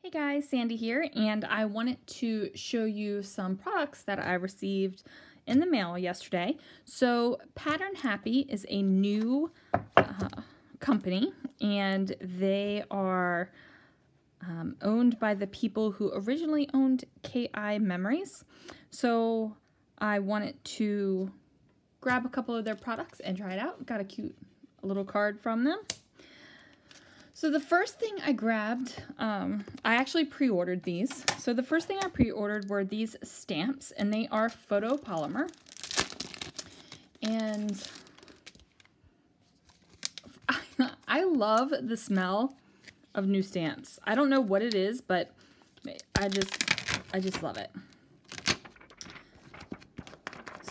Hey guys, Sandy here, and I wanted to show you some products that I received in the mail yesterday. So Pattern Happy is a new company, and they are owned by the people who originally owned KI Memories. So I wanted to grab a couple of their products and try it out. Got a cute little card from them. So the first thing I grabbed, I actually pre-ordered these. So the first thing I pre-ordered were these stamps, and they are photopolymer. And I love the smell of new stamps. I don't know what it is, but I just love it.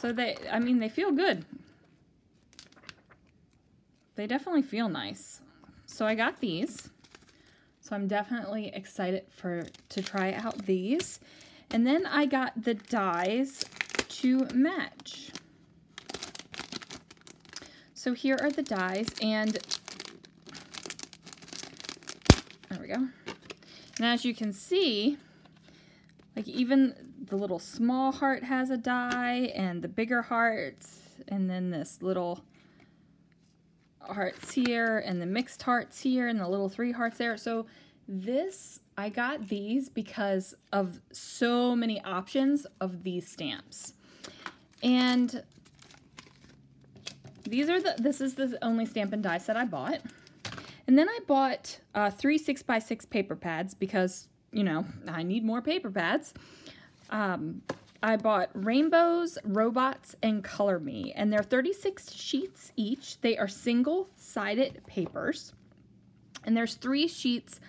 So they feel good. They definitely feel nice. So I got these. So I'm definitely excited to try out these. And then I got the dies to match. So here are the dies, and there we go. And as you can see, like even the little small heart has a die, and the bigger heart, and then this little hearts here, and the mixed hearts here, and the little 3 hearts there. So I got these because of so many options of these stamps. And this is the only Stampin' Die set I bought. And then I bought 3 6x6 paper pads because, you know, I need more paper pads. I bought Rainbows, Robots, and Color Me, and they're 36 sheets each. They are single-sided papers, and there's 3 sheets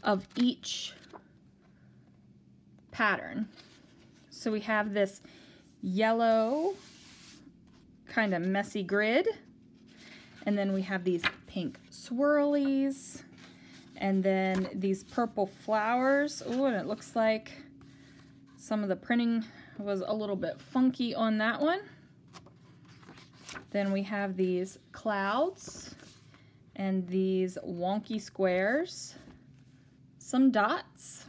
of each pattern. So we have this yellow kind of messy grid, and then we have these pink swirlies, and then these purple flowers. Oh, and it looks like some of the printing was a little bit funky on that one. Then we have these clouds and these wonky squares, some dots,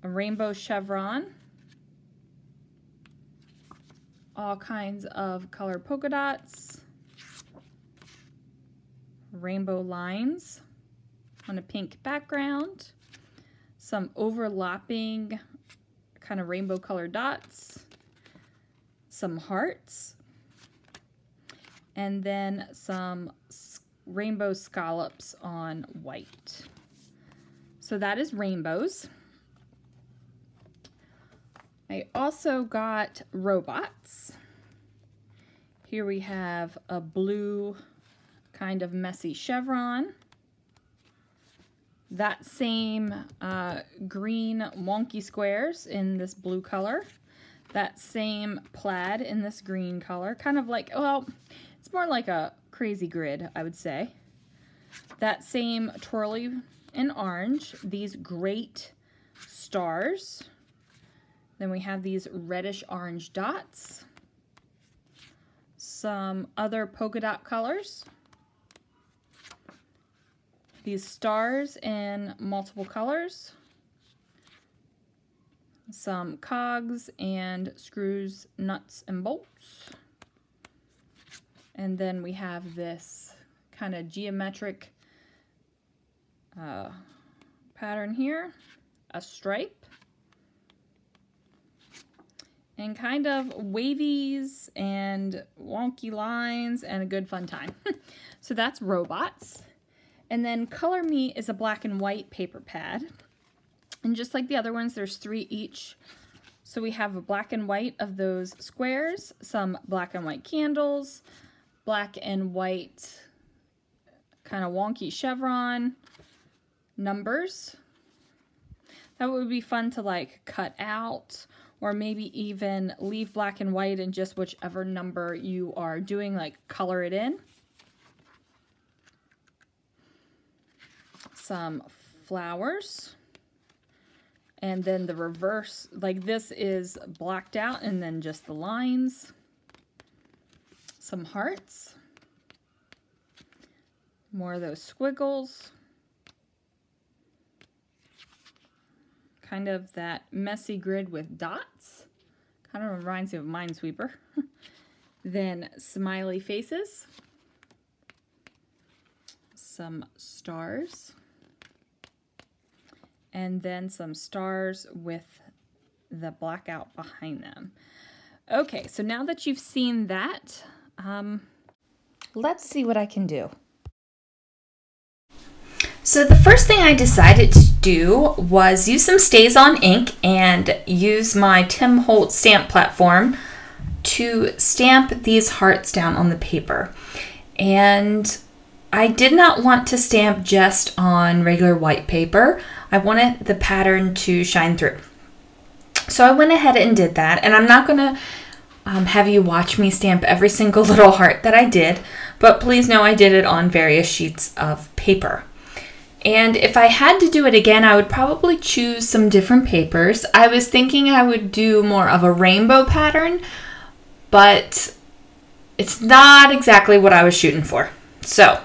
a rainbow chevron, all kinds of colored polka dots, rainbow lines on a pink background, some overlapping kind of rainbow colored dots, some hearts, and then some rainbow scallops on white. So that is rainbows. I also got robots. Here we have a blue kind of messy chevron. That same green wonky squares in this blue color. That same plaid in this green color. Kind of like, well, it's more like a crazy grid, I would say. That same twirly in orange. These great stars. Then we have these reddish orange dots. Some other polka dot colors. These stars in multiple colors, some cogs and screws, nuts, and bolts. And then we have this kind of geometric pattern here, a stripe, and kind of wavies and wonky lines and a good fun time. So that's robots. And then Color Me is a black and white paper pad. And just like the other ones, there's 3 each. So we have a black and white of those squares, some black and white candles, black and white kind of wonky chevron, numbers. That would be fun to like cut out, or maybe even leave black and white and just whichever number you are doing, like color it in. Some flowers, and then the reverse, like this is blacked out and then just the lines, some hearts, more of those squiggles, kind of that messy grid with dots. Kind of reminds me of Minesweeper. Then smiley faces. Some stars. And then some stars with the blackout behind them. Okay, so now that you've seen that, let's see what I can do. So the first thing I decided to do was use some StazOn ink and use my Tim Holtz stamp platform to stamp these hearts down on the paper. And I did not want to stamp just on regular white paper. I wanted the pattern to shine through. So I went ahead and did that, and I'm not going to have you watch me stamp every single little heart that I did, but please know I did it on various sheets of paper. And if I had to do it again, I would probably choose some different papers. I was thinking I would do more of a rainbow pattern, but it's not exactly what I was shooting for. So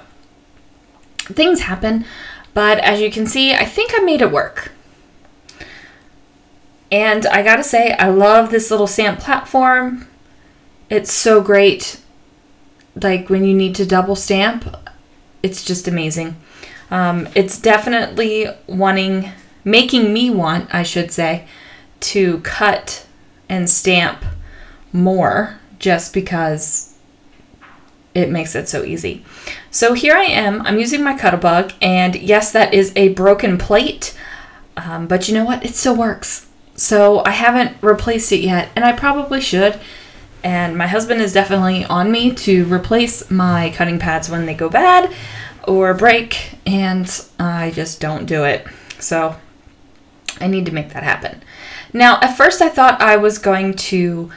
things happen, but as you can see, I think I made it work. And I gotta say, I love this little stamp platform. It's so great. Like when you need to double stamp, it's just amazing. It's definitely making me want, I should say, to cut and stamp more just because it makes it so easy. So here I am, I'm using my Cut-A-Bug, and yes, that is a broken plate, but you know what? It still works. So I haven't replaced it yet, and I probably should. And my husband is definitely on me to replace my cutting pads when they go bad or break, and I just don't do it. So I need to make that happen. Now, at first I thought I was going to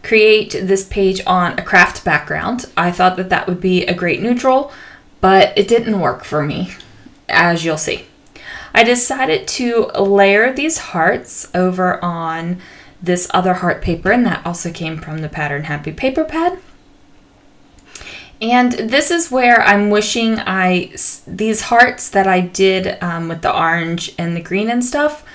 create this page on a craft background. I thought that that would be a great neutral, but it didn't work for me, as you'll see. I decided to layer these hearts over on this other heart paper, and that also came from the Pattern Happy paper pad. And this is where I'm wishing these hearts that I did with the orange and the green and stuff,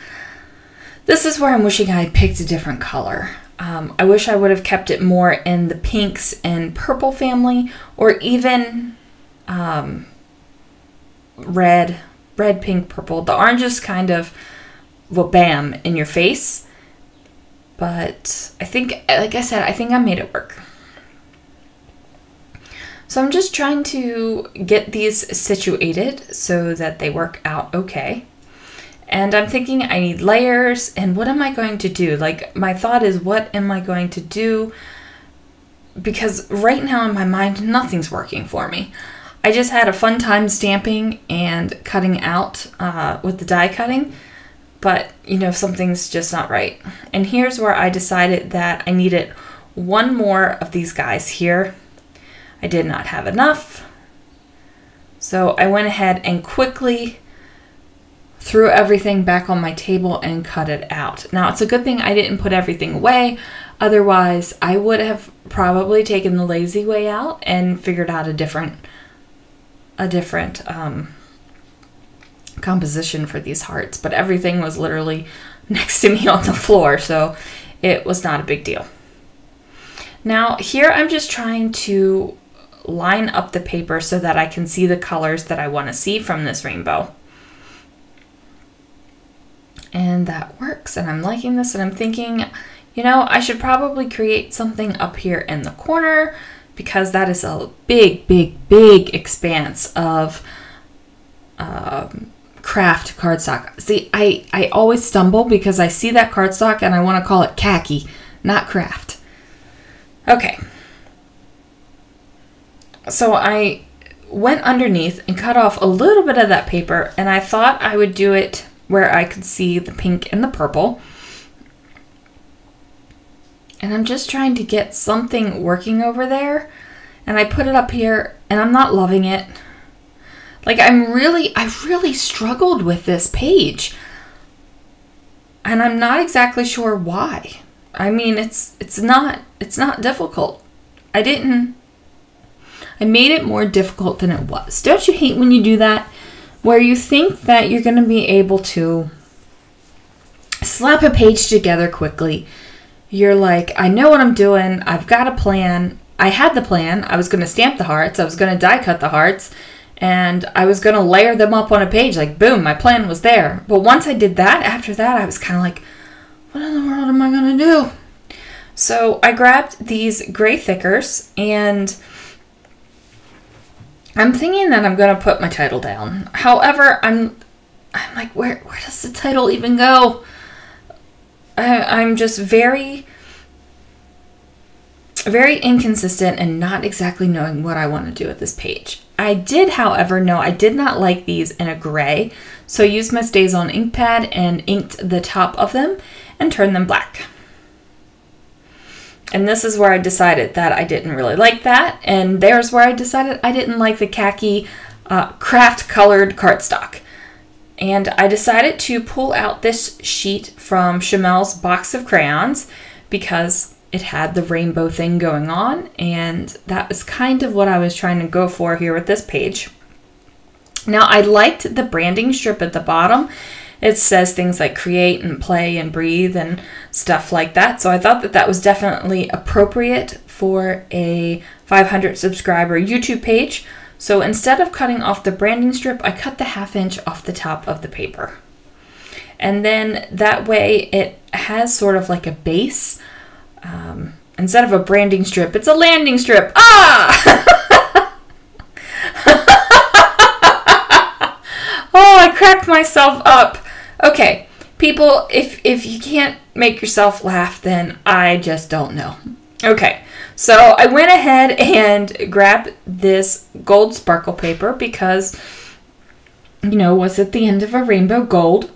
this is where I'm wishing I picked a different color. I wish I would have kept it more in the pinks and purple family, or even red, pink, purple. The orange is kind of, well, bam, in your face. But I think, like I said, I think I made it work. So I'm just trying to get these situated so that they work out okay. And I'm thinking I need layers, and what am I going to do? Like, my thought is, what am I going to do? Because right now in my mind, nothing's working for me. I just had a fun time stamping and cutting out with the die cutting, but you know, something's just not right. And here's where I decided that I needed one more of these guys here. I did not have enough, so I went ahead and quickly threw everything back on my table and cut it out. Now, it's a good thing I didn't put everything away. Otherwise, I would have probably taken the lazy way out and figured out a different composition for these hearts. But everything was literally next to me on the floor, so it was not a big deal. Now, here I'm just trying to line up the paper so that I can see the colors that I want to see from this rainbow. And that works, and I'm liking this, and I'm thinking, you know, I should probably create something up here in the corner, because that is a big, big, big expanse of craft cardstock. See, I always stumble because I see that cardstock and I want to call it khaki, not craft. Okay. So I went underneath and cut off a little bit of that paper, and I thought I would do it where I could see the pink and the purple. And I'm just trying to get something working over there. And I put it up here, and I'm not loving it. Like, I really struggled with this page. And I'm not exactly sure why. I mean, it's not difficult. I made it more difficult than it was. Don't you hate when you do that? Where you think that you're going to be able to slap a page together quickly. You're like, I know what I'm doing. I've got a plan. I had the plan. I was going to stamp the hearts. I was going to die cut the hearts. And I was going to layer them up on a page. Like, boom, my plan was there. But once I did that, after that, I was kind of like, what in the world am I going to do? So I grabbed these gray thickers, and I'm thinking that I'm going to put my title down. However, I'm like, where does the title even go? I'm just very, very inconsistent and not exactly knowing what I want to do with this page. I did, however, know I did not like these in a gray, so I used my StazOn ink pad and inked the top of them and turned them black. And this is where I decided that I didn't really like that, and there's where I decided I didn't like the khaki craft colored cardstock. And I decided to pull out this sheet from Chamel's box of crayons because it had the rainbow thing going on, and that was kind of what I was trying to go for here with this page. Now, I liked the branding strip at the bottom. It says things like create and play and breathe and stuff like that. So I thought that that was definitely appropriate for a 500 subscriber YouTube page. So instead of cutting off the branding strip, I cut the 1/2 inch off the top of the paper. And then that way it has sort of like a base. Instead of a branding strip, it's a landing strip. Ah! Oh, I cracked myself up. Okay, people, if you can't make yourself laugh, then I just don't know. Okay, so I went ahead and grabbed this gold sparkle paper because, you know, what's at the end of a rainbow? Gold.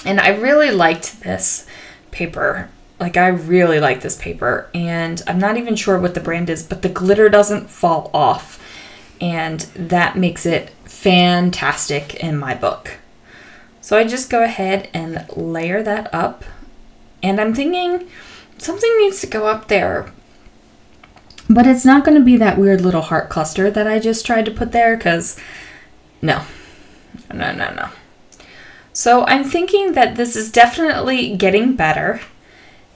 And I really liked this paper. Like, I really like this paper, and I'm not even sure what the brand is, but the glitter doesn't fall off, and that makes it fantastic in my book. So I just go ahead and layer that up, and I'm thinking something needs to go up there, but it's not going to be that weird little heart cluster that I just tried to put there, because no. So I'm thinking that this is definitely getting better.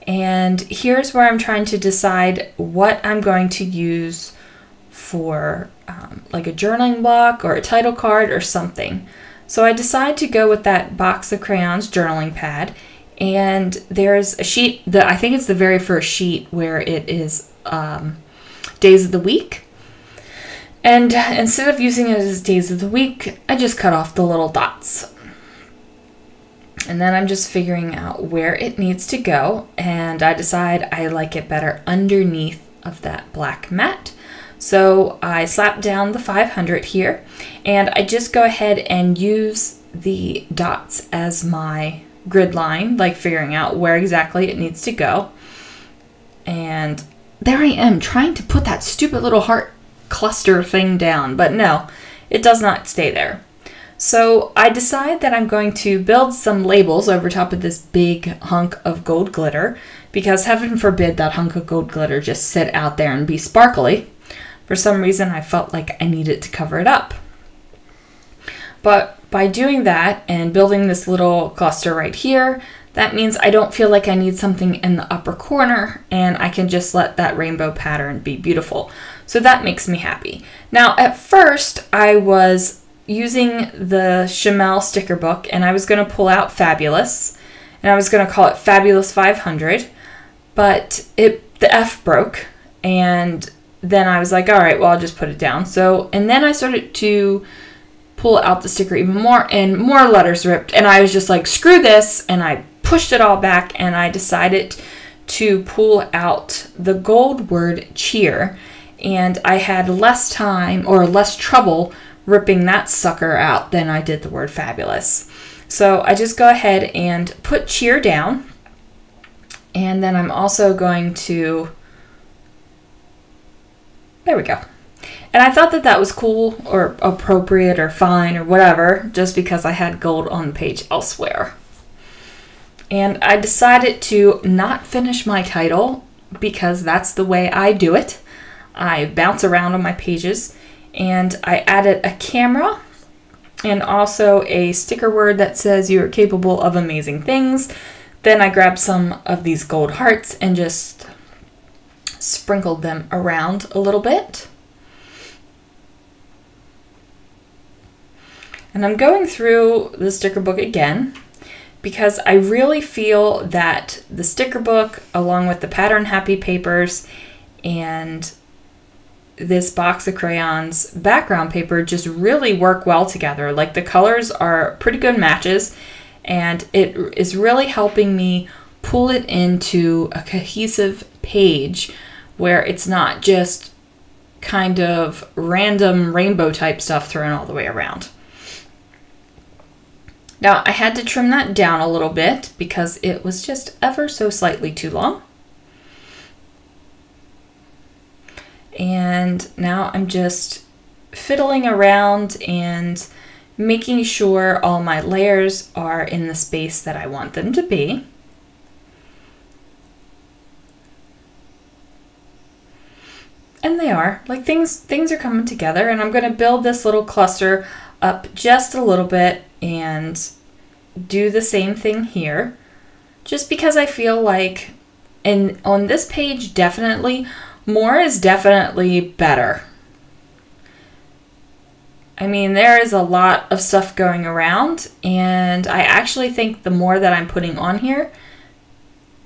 And here's where I'm trying to decide what I'm going to use for like a journaling block or a title card or something. So I decide to go with that box of crayons journaling pad. And there's a sheet that I think it's the very first sheet where it is days of the week. And instead of using it as days of the week, I just cut off the little dots. And then I'm just figuring out where it needs to go, and I decide I like it better underneath of that black mat. So I slap down the 500 here, and I just go ahead and use the dots as my grid line, like figuring out where exactly it needs to go. And there I am trying to put that stupid little heart cluster thing down, but no, it does not stay there. So I decide that I'm going to build some labels over top of this big hunk of gold glitter, because heaven forbid that hunk of gold glitter just sit out there and be sparkly. For some reason I felt like I needed to cover it up. But by doing that and building this little cluster right here, that means I don't feel like I need something in the upper corner, and I can just let that rainbow pattern be beautiful. So that makes me happy. Now at first I was using the Chamel sticker book, and I was going to pull out Fabulous, and I was going to call it Fabulous 500, but the F broke, and then I was like, all right, well, I'll just put it down. So, and then I started to pull out the sticker even more, and more letters ripped, and I was just like, screw this, and I pushed it all back, and I decided to pull out the gold word cheer, and I had less time or less trouble ripping that sucker out than I did the word fabulous. So I just go ahead and put cheer down, and then I'm also going to, there we go. And I thought that that was cool or appropriate or fine or whatever, just because I had gold on the page elsewhere. And I decided to not finish my title because that's the way I do it. I bounce around on my pages. And I added a camera and also a sticker word that says you are capable of amazing things. Then I grabbed some of these gold hearts and just sprinkled them around a little bit. And I'm going through the sticker book again because I really feel that the sticker book, along with the pattern happy papers and this box of crayons background paper, just really work well together. Like, the colors are pretty good matches, and it is really helping me pull it into a cohesive page where it's not just kind of random rainbow type stuff thrown all the way around. Now, I had to trim that down a little bit because it was just ever so slightly too long. And now I'm just fiddling around and making sure all my layers are in the space that I want them to be. And they are. Like, things are coming together, and I'm going to build this little cluster up just a little bit and do the same thing here, just because I feel like on this page, definitely more is definitely better. I mean, there is a lot of stuff going around, and I actually think the more that I'm putting on here,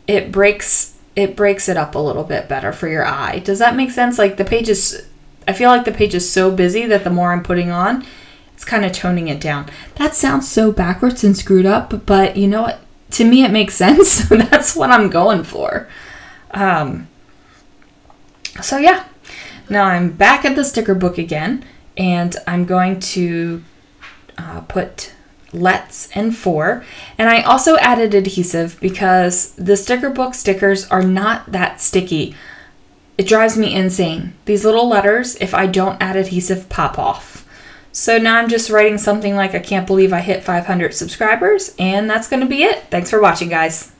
it breaks it up a little bit better for your eye. Does that make sense? Like, I feel like the page is so busy that the more I'm putting on, it's kind of toning it down. That sounds so backwards and screwed up, but you know what? To me, it makes sense. So that's what I'm going for. So yeah, now I'm back at the sticker book again, and I'm going to put let's and for. And I also added adhesive because the sticker book stickers are not that sticky. It drives me insane. These little letters, if I don't add adhesive, pop off. So now I'm just writing something like, I can't believe I hit 500 subscribers, and that's going to be it. Thanks for watching, guys.